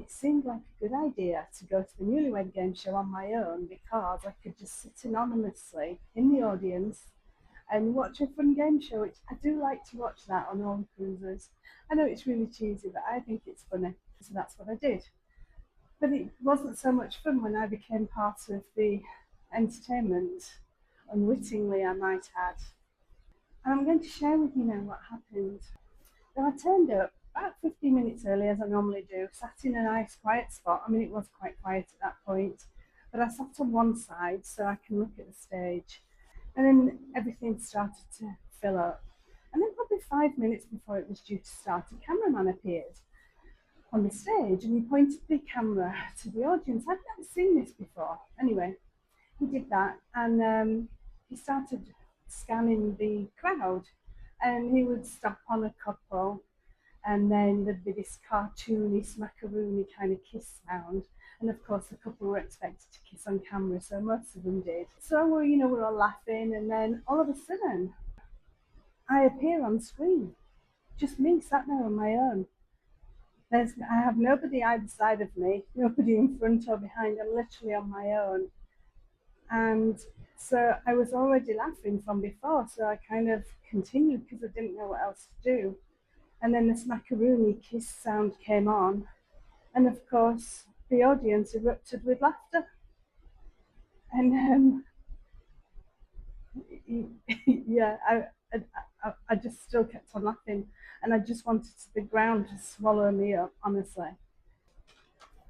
it seemed like a good idea to go to the Newlywed Game show on my own because I could just sit anonymously in the audience and watch a fun game show, which I do like to watch that on all cruises. I know it's really cheesy, but I think it's funny, so that's what I did. But it wasn't so much fun when I became part of the entertainment, unwittingly, I might add. And I'm going to share with you now what happened. So I turned up about 15 minutes early, as I normally do, sat in a nice quiet spot. I mean, it was quite quiet at that point, but I sat on one side so I can look at the stage. And then everything started to fill up. And then probably 5 minutes before it was due to start, a cameraman appeared on the stage and he pointed the camera to the audience. I'd never seen this before. Anyway, he did that and he started scanning the crowd and he would stop on a couple and then there'd be this cartoony, smackaroony kind of kiss sound. And of course, the couple were expected to kiss on camera, so most of them did. So we're all laughing, and then all of a sudden, I appear on screen, just me sat there on my own. I have nobody either side of me, nobody in front or behind. I'm literally on my own, and so I was already laughing from before. So I kind of continued because I didn't know what else to do. And then the smackaroony kiss sound came on, and of course the audience erupted with laughter. And yeah, I just still kept on laughing, and I just wanted the ground to swallow me up, honestly.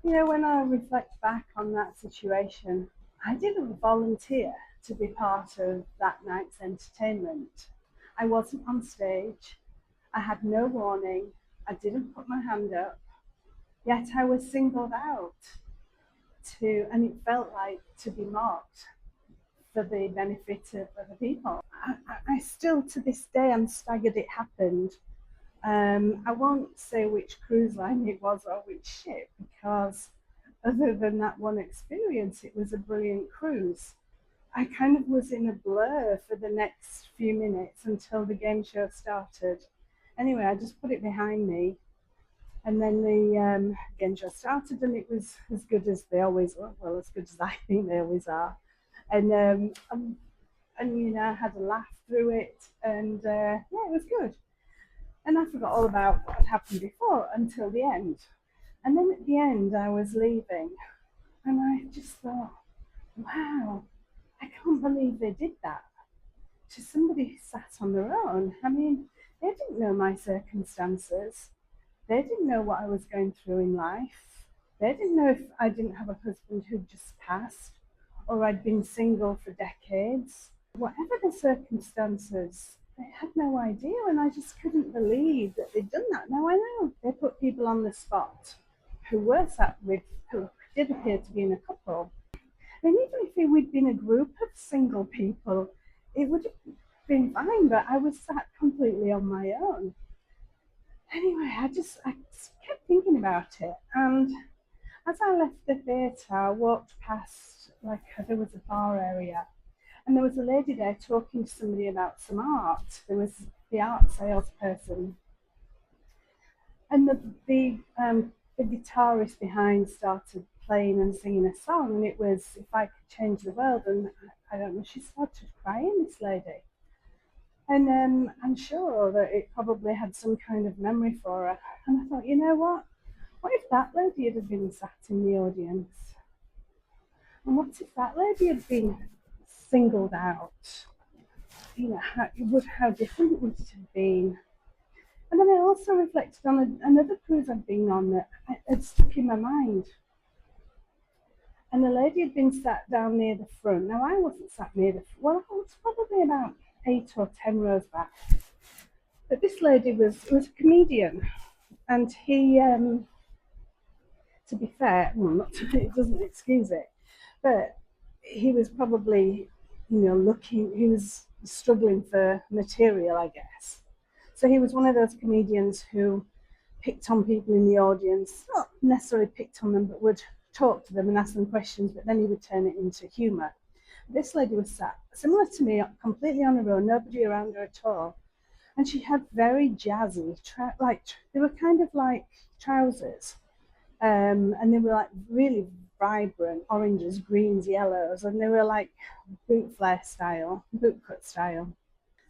When I reflect back on that situation, I didn't volunteer to be part of that night's entertainment. I wasn't on stage. I had no warning. I didn't put my hand up. Yet I was singled out and it felt like to be mocked for the benefit of other people. I still, to this day, I'm staggered it happened. I won't say which cruise line it was or which ship because other than that one experience, it was a brilliant cruise. I kind of was in a blur for the next few minutes until the game show started. Anyway, I just put it behind me, and then the game show started, and it was as good as they always are. Well, as good as I think they always are. And I had a laugh through it, and yeah, it was good. And I forgot all about what had happened before until the end. And then at the end, I was leaving, and I just thought, wow, I can't believe they did that to somebody who sat on their own. I mean, they didn't know my circumstances. They didn't know what I was going through in life. They didn't know if I didn't have a husband who'd just passed or I'd been single for decades. Whatever the circumstances, they had no idea, and I just couldn't believe that they'd done that. Now I know they put people on the spot who did appear to be in a couple. And even if we'd been a group of single people, it would have been fine, but I was sat completely on my own. Anyway, I kept thinking about it, and as I left the theatre, I walked past, there was a bar area, and there was a lady there talking to somebody about some art. There was the art salesperson, and the guitarist behind started playing and singing a song, and it was "If I Could Change the World," and I don't know, she started crying, this lady. And I'm sure that it probably had some kind of memory for her. And I thought, you know what? What if that lady had been sat in the audience? And what if that lady had been singled out? How different would it have been? And then I also reflected on another cruise I'd been on that had stuck in my mind. And the lady had been sat down near the front. Now, I wasn't sat near the front. Well, I was probably about 8 or 10 rows back. But this lady was a comedian. And he, to be fair, it doesn't excuse it, but he was probably, he was struggling for material, I guess. So he was one of those comedians who picked on people in the audience, not necessarily picked on them, but would talk to them and ask them questions, but then he would turn it into humour. This lady was sat similar to me, completely on her own, nobody around her at all. And she had very jazzy, they were kind of like trousers, And they were like really vibrant oranges, greens, yellows, and they were like boot flare style, boot cut style.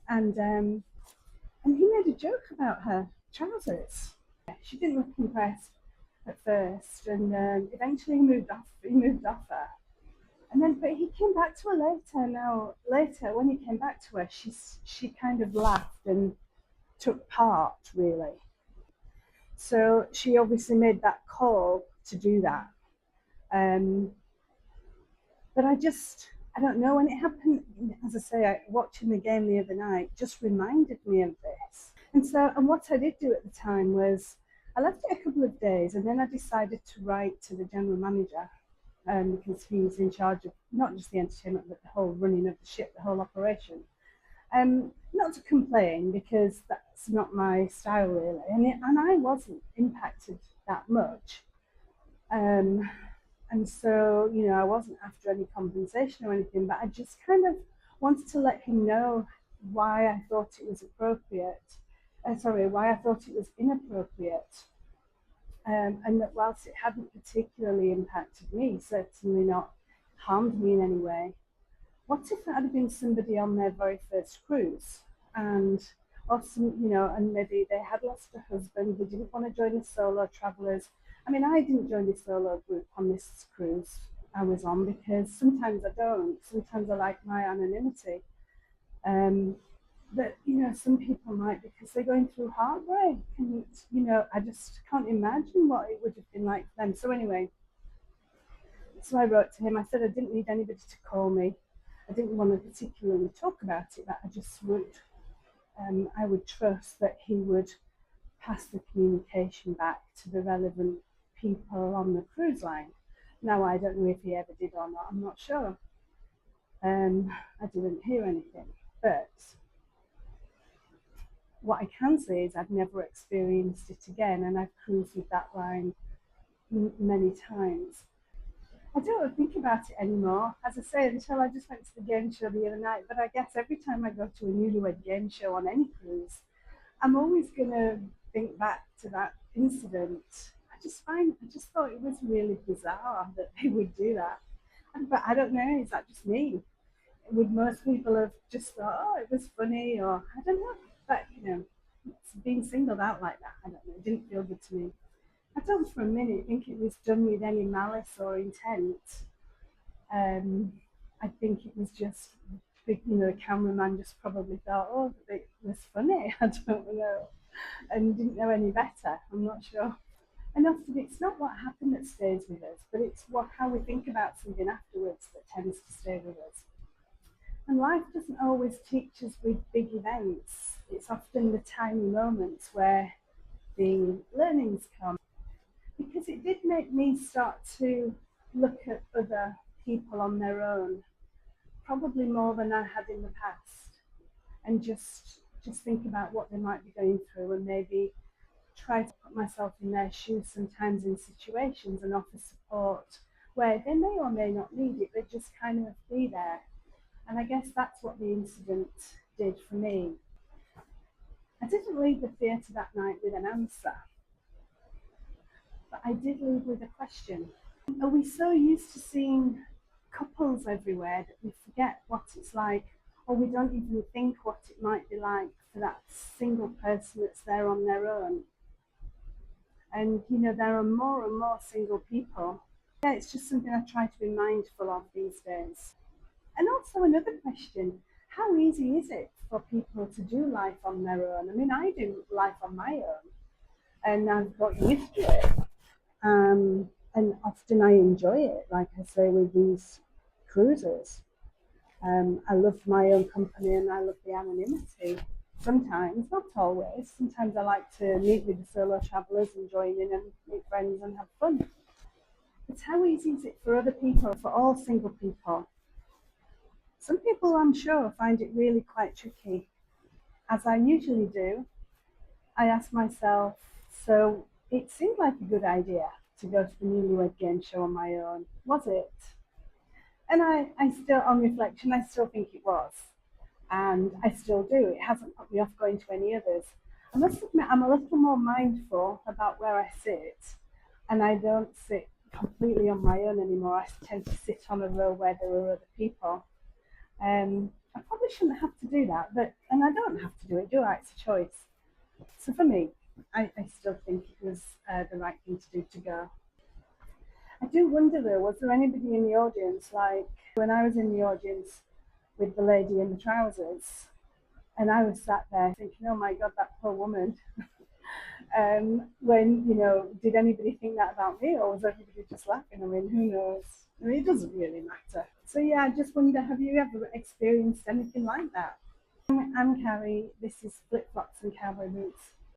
And he made a joke about her trousers. She didn't look impressed at first, and eventually he moved off. He moved off her, and then but he came back to her later. Now later, when he came back to her, she kind of laughed and took part really. So she obviously made that call to do that. Um, but I don't know when it happened. As I say, watching the game the other night just reminded me of this. And what I did do at the time was I left it a couple of days, and then I decided to write to the general manager, because he's in charge of not just the entertainment but the whole running of the ship, the whole operation. Not to complain because that's not my style really, and I wasn't impacted that much. Um, and so, I wasn't after any compensation or anything, but I just kind of wanted to let him know why I thought it was appropriate. Why I thought it was inappropriate. And that whilst it hadn't particularly impacted me, certainly not harmed me in any way, what if that had been somebody on their very first cruise and or some, and maybe they had lost a husband, they didn't want to join the solo travelers. I mean, I didn't join the solo group on this cruise I was on because sometimes I don't. Sometimes I like my anonymity. Um, but some people might because they're going through heartbreak, and I just can't imagine what it would have been like for them. So anyway, so I wrote to him. I said I didn't need anybody to call me. I didn't want to particularly talk about it, but I would trust that he would pass the communication back to the relevant people on the cruise line. Now, I don't know if he ever did or not, I'm not sure. I didn't hear anything. But what I can say is I've never experienced it again, and I've cruised with that line many times. I don't think about it anymore, as I say, until I just went to the game show the other night. But I guess every time I go to a newlywed game show on any cruise, I'm always going to think back to that incident. I just thought it was really bizarre that they would do that. But I don't know, is that just me? Would most people have just thought, oh, it was funny, or I don't know. But, being singled out like that, I don't know, it didn't feel good to me. I don't for a minute think it was done with any malice or intent. Um, I think it was just, the cameraman just probably thought, oh, it was funny. I don't know, and didn't know any better. I'm not sure. And often it's not what happened that stays with us, but it's how we think about something afterwards that tends to stay with us. And life doesn't always teach us with big events. It's often the tiny moments where the learnings come. Because it did make me start to look at other people on their own, probably more than I had in the past, and just think about what they might be going through, and maybe try to put myself in their shoes sometimes in situations and offer support where they may or may not need it, but just kind of be there. And I guess that's what the incident did for me. I didn't leave the theatre that night with an answer, but I did leave with a question. Are we so used to seeing couples everywhere that we forget what it's like, or we don't even think what it might be like for that single person that's there on their own? And there are more and more single people. Yeah, it's just something I try to be mindful of these days. And also another question, how easy is it for people to do life on their own? I mean, I do life on my own, and I've got used to it. And often I enjoy it, like I say, with these cruises. I love my own company and I love the anonymity. Sometimes, not always. Sometimes I like to meet with the solo travellers and join in and meet friends and have fun. But how easy is it for other people, for all single people? Some people, I'm sure, find it really quite tricky. As I usually do, I ask myself, so it seemed like a good idea to go to the newlywed game show on my own. Was it? And I still, on reflection, I still think it was. And I still do. It hasn't put me off going to any others. I must admit, I'm a little more mindful about where I sit. and I don't sit completely on my own anymore. I tend to sit on a row where there are other people. I probably shouldn't have to do that, but and I don't have to do it, do I? It's a choice. So for me, I still think it was the right thing to do to go. I do wonder though, was there anybody in the audience, like when I was in the audience with the lady in the trousers, and I was sat there thinking, oh my God, that poor woman. When, did anybody think that about me, or was everybody just laughing? I mean, who knows? I mean, it doesn't really matter. So yeah, I just wonder, have you ever experienced anything like that? I'm Cari. This is Flip Flops and Cowboy Boots.